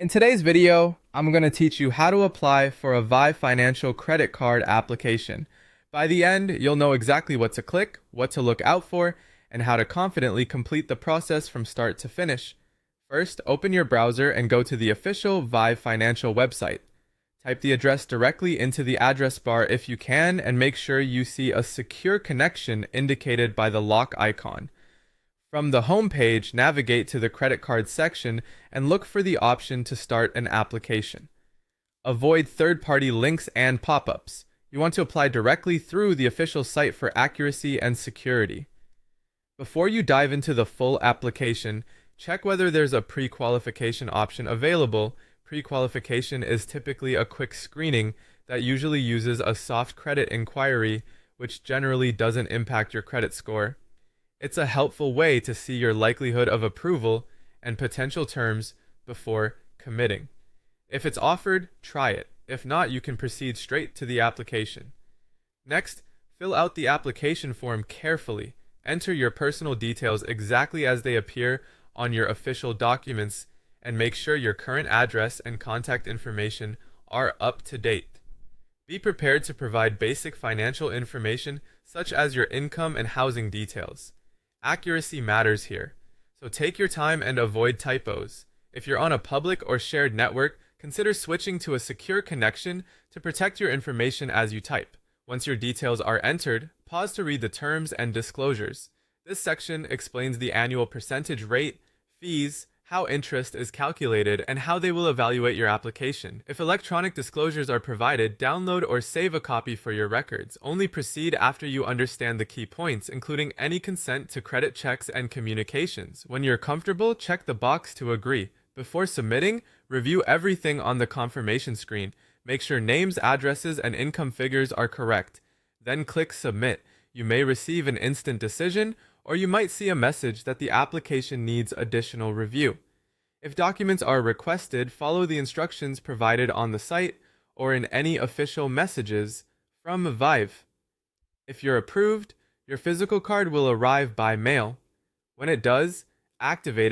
In today's video, I'm going to teach you how to apply for a Vive financial credit card application. By the end, you'll know exactly what to click, what to look out for, and how to confidently complete the process from start to finish. First, open your browser and go to the official Vive financial website. Type the address directly into the address bar if you can, and make sure you see a secure connection indicated by the lock icon. From the home page, navigate to the credit card section and look for the option to start an application. Avoid third-party links and pop-ups. You want to apply directly through the official site for accuracy and security. Before you dive into the full application, check whether there's a pre-qualification option available. Pre-qualification is typically a quick screening that usually uses a soft credit inquiry, which generally doesn't impact your credit score. It's a helpful way to see your likelihood of approval and potential terms before committing. If it's offered, try it. If not, you can proceed straight to the application. Next, fill out the application form carefully. Enter your personal details exactly as they appear on your official documents, and make sure your current address and contact information are up to date. Be prepared to provide basic financial information such as your income and housing details. Accuracy matters here, so take your time and avoid typos. If you're on a public or shared network, consider switching to a secure connection to protect your information as you type. Once your details are entered, pause to read the terms and disclosures. This section explains the annual percentage rate, fees, how interest is calculated, and how they will evaluate your application. If electronic disclosures are provided, download or save a copy for your records. Only proceed after you understand the key points, including any consent to credit checks and communications. When you're comfortable, check the box to agree. Before submitting, review everything on the confirmation screen. Make sure names, addresses, and income figures are correct. Then click Submit. You may receive an instant decision, or you might see a message that the application needs additional review. If documents are requested, follow the instructions provided on the site or in any official messages from Vive. If you're approved, your physical card will arrive by mail. When it does, activate it